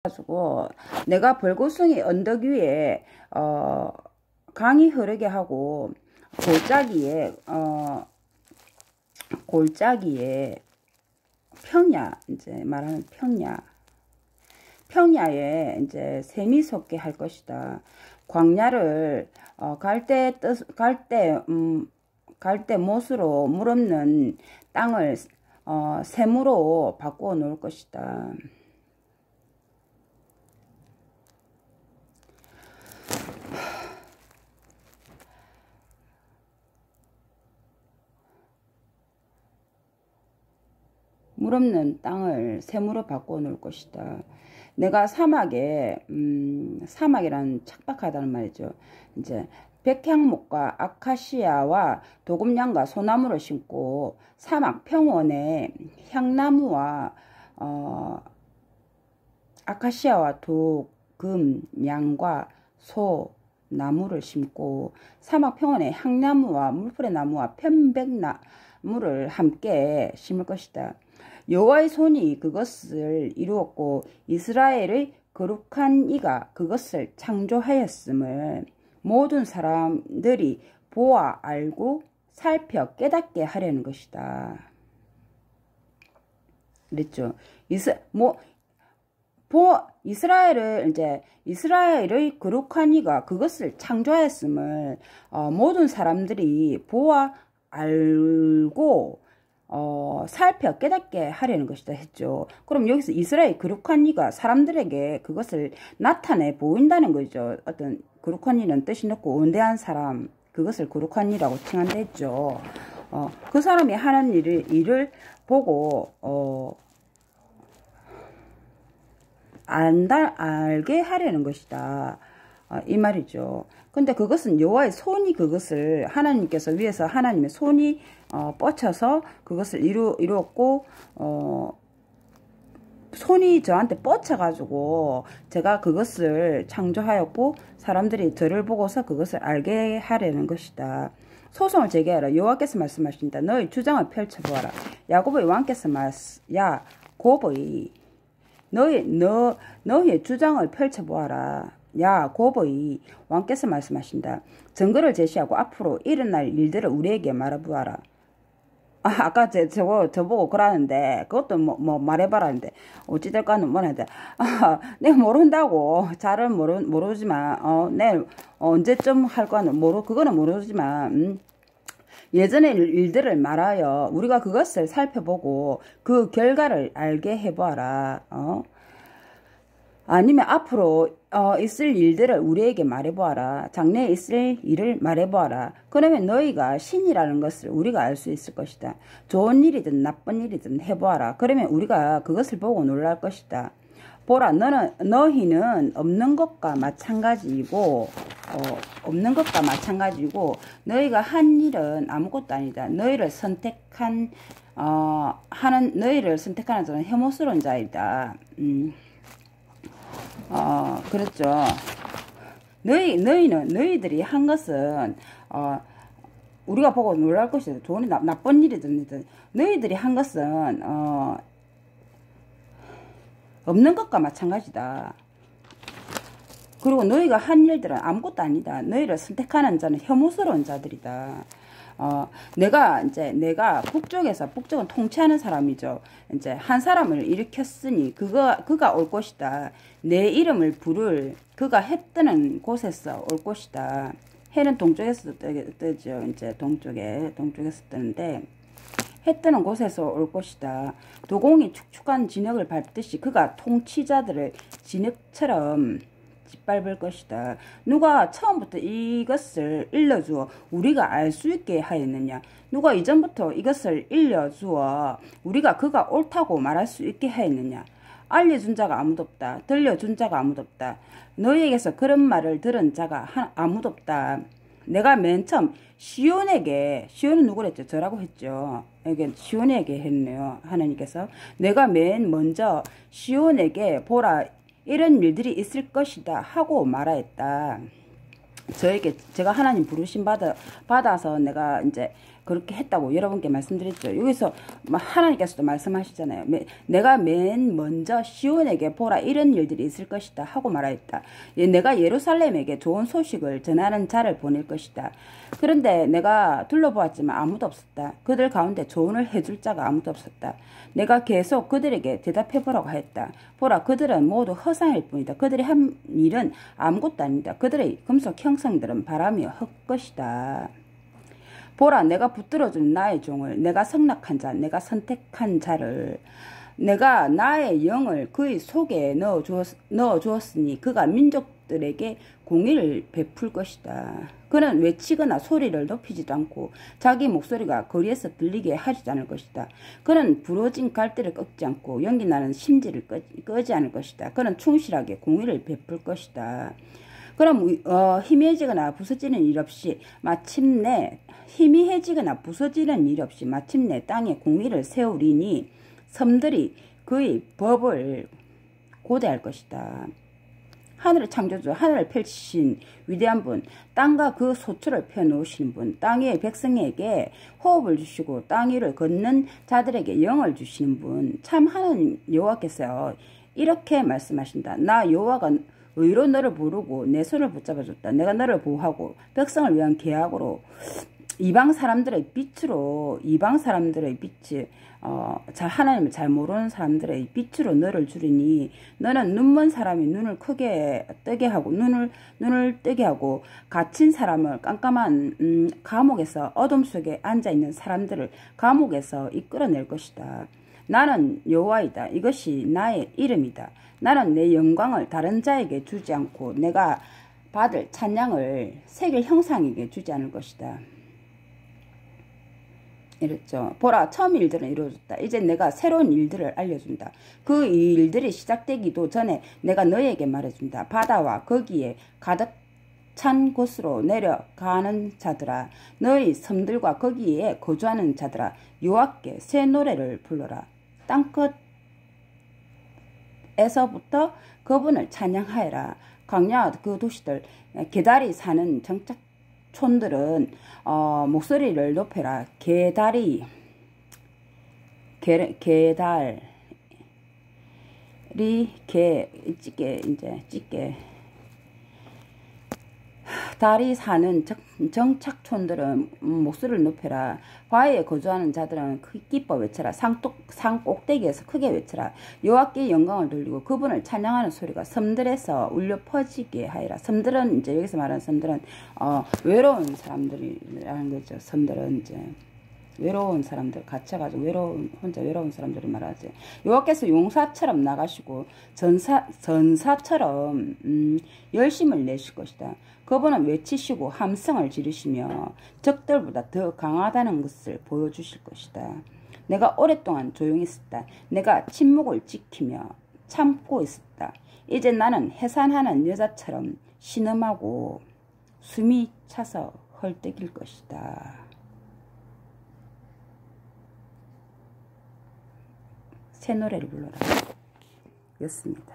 가지고 내가 벌곶숭이 언덕 위에 강이 흐르게 하고 골짜기에 평야, 이제 말하는 평야에 이제 샘이 솟게 할 것이다. 광야를 갈 때 못으로 물 없는 땅을 샘으로 바꾸어 놓을 것이다. 물 없는 땅을 샘으로 바꾸어 놓을 것이다. 내가 사막이란 척박하다는 말이죠. 이제 백향목과 아카시아와 도금냥과 소나무를 심고 사막 평원에 향나무와 아카시아와 도금냥과 소나무를 심고 사막 평원에 향나무와 물풀의 나무와 편백나무를 함께 심을 것이다. 여호와의 손이 그것을 이루었고 이스라엘의 거룩한 이가 그것을 창조하였음을 모든 사람들이 보아 알고 살펴 깨닫게 하려는 것이다. 그랬죠. 이스라엘의 거룩한 이가 그것을 창조하였음을 모든 사람들이 보아 알고 살펴 깨닫게 하려는 것이다 했죠. 그럼 여기서 이스라엘 거룩한 이가 사람들에게 그것을 나타내 보인다는 거죠. 어떤 거룩한 이는 뜻이 높고 원대한 사람, 그것을 거룩한 이라고 칭한다 했죠. 그 사람이 하는 일을 보고 알게 하려는 것이다. 이 말이죠. 근데 그것은 여호와의 손이 그것을 하나님께서 위에서 하나님의 손이 뻗쳐서 그것을 이루었고 손이 저한테 뻗쳐가지고 제가 그것을 창조하였고 사람들이 저를 보고서 그것을 알게 하려는 것이다. 소송을 제기하라. 여호와께서 말씀하신다. 너의 주장을 펼쳐보아라. 야곱의 왕께서 야곱의 너의 주장을 펼쳐보아라. 야곱의 왕께서 말씀하신다. 증거를 제시하고 앞으로 일어날 일들을 우리에게 말해보아라. 아까 저보고 그러는데 그것도 뭐 말해봐라는데 어찌될까는 뭐는데 내가 모른다고. 잘은 모르지만 내일 언제쯤 할 거는 그거는 모르지만 예전의 일들을 말하여 우리가 그것을 살펴보고 그 결과를 알게 해보아라. 아니면 앞으로 있을 일들을 우리에게 말해보아라. 장래에 있을 일을 말해보아라. 그러면 너희가 신이라는 것을 우리가 알 수 있을 것이다. 좋은 일이든 나쁜 일이든 해보아라. 그러면 우리가 그것을 보고 놀랄 것이다. 보라, 너희는 없는 것과 마찬가지이고 너희가 한 일은 아무것도 아니다. 너희를 선택하는 자는 혐오스러운 자이다. 그렇죠. 너희들이 한 것은 우리가 보고 놀랄 것이다. 좋은 일, 나쁜 일이든 너희들이 한 것은 없는 것과 마찬가지다. 그리고 너희가 한 일들은 아무것도 아니다. 너희를 선택하는 자는 혐오스러운 자들이다. 내가 북쪽은 통치하는 사람이죠. 이제 한 사람을 일으켰으니 그가 올 것이다. 내 이름을 부를 그가 해 뜨는 곳에서 올 것이다. 해는 동쪽에서 뜨죠. 이제 동쪽에서 뜨는데 해 뜨는 곳에서 올 것이다. 도공이 축축한 진흙을 밟듯이 그가 통치자들을 진흙처럼 짓밟을 것이다. 누가 처음부터 이것을 일러주어 우리가 알 수 있게 하였느냐? 누가 이전부터 이것을 일러주어 우리가 그가 옳다고 말할 수 있게 하였느냐? 알려준 자가 아무도 없다. 들려준 자가 아무도 없다. 너희에게서 그런 말을 들은 자가 아무도 없다. 내가 맨 처음 시온은 누구랬죠? 저라고 했죠. 이게 시온에게 했네요. 하나님께서 내가 맨 먼저 시온에게 보라 이런 일들이 있을 것이다 하고 말하였다. 제가 하나님 부르심 받아서 내가 이제 그렇게 했다고 여러분께 말씀드렸죠. 여기서 하나님께서도 말씀하시잖아요. 내가 맨 먼저 시온에게 보라 이런 일들이 있을 것이다 하고 말하였다. 내가 예루살렘에게 좋은 소식을 전하는 자를 보낼 것이다. 그런데 내가 둘러보았지만 아무도 없었다. 그들 가운데 조언을 해줄 자가 아무도 없었다. 내가 계속 그들에게 대답해보라고 하였다. 보라, 그들은 모두 허상일 뿐이다. 그들이 한 일은 아무것도 아니다. 그들의 금속 형상들은 바람이 헛것이다. 보라, 내가 붙들어준 나의 종을, 내가 성낙한 자, 내가 선택한 자를, 내가 나의 영을 그의 속에 넣어주었으니 그가 민족들에게 공의를 베풀 것이다. 그는 외치거나 소리를 높이지도 않고 자기 목소리가 거리에서 들리게 하지 않을 것이다. 그는 부러진 갈대를 꺾지 않고 연기나는 심지를 끄지 않을 것이다. 그는 충실하게 공의를 베풀 것이다. 그럼 희미해지거나 부서지는 일 없이 마침내 땅에 공의를 세우리니 섬들이 그의 법을 고대할 것이다. 하늘을 창조주, 하늘을 펼치신 위대한 분, 땅과 그 소출을 펴놓으시는 분, 땅의 백성에게 호흡을 주시고 땅 위를 걷는 자들에게 영을 주시는 분, 참 하나님 여호와께서 이렇게 말씀하신다. 나 여호와가 의로 너를 부르고 내 손을 붙잡아줬다. 내가 너를 보호하고 백성을 위한 계약으로 이방 사람들의 빛이 하나님을 잘 모르는 사람들의 빛으로 너를 주리니 너는 눈먼 사람이 눈을 크게 뜨게 하고 눈을 뜨게 하고 갇힌 사람을 깜깜한 감옥에서 어둠 속에 앉아있는 사람들을 감옥에서 이끌어낼 것이다. 나는 여호와이다. 이것이 나의 이름이다. 나는 내 영광을 다른 자에게 주지 않고 내가 받을 찬양을 새길 형상에게 주지 않을 것이다. 이랬죠. 보라, 처음 일들은 이루어졌다. 이제 내가 새로운 일들을 알려준다. 그 일들이 시작되기도 전에 내가 너에게 말해준다. 바다와 거기에 가득 찬 곳으로 내려가는 자들아, 너희 섬들과 거기에 거주하는 자들아, 여호와께 새 노래를 불러라. 땅끝에서부터 그분을 찬양하여라. 광야 그 도시들, 게달이 사는 정착촌들은 목소리를 높여라. 게달이 달이 사는 정착촌들은 목소리를 높여라. 바위에 거주하는 자들은 기뻐 외쳐라. 산 꼭대기에서 크게 외쳐라. 여호와께 영광을 돌리고 그분을 찬양하는 소리가 섬들에서 울려 퍼지게 하여라. 섬들은 이제 여기서 말하는 섬들은 외로운 사람들이라는 거죠. 섬들은 이제 외로운 사람들, 갇혀가지고 혼자 외로운 사람들을 말하지. 여호와께서 용사처럼 나가시고 전사처럼 열심을 내실 것이다. 그분은 외치시고 함성을 지르시며 적들보다 더 강하다는 것을 보여주실 것이다. 내가 오랫동안 조용히 있었다. 내가 침묵을 지키며 참고 있었다. 이제 나는 해산하는 여자처럼 신음하고 숨이 차서 헐떡일 것이다. 새 노래를 불러라 였습니다.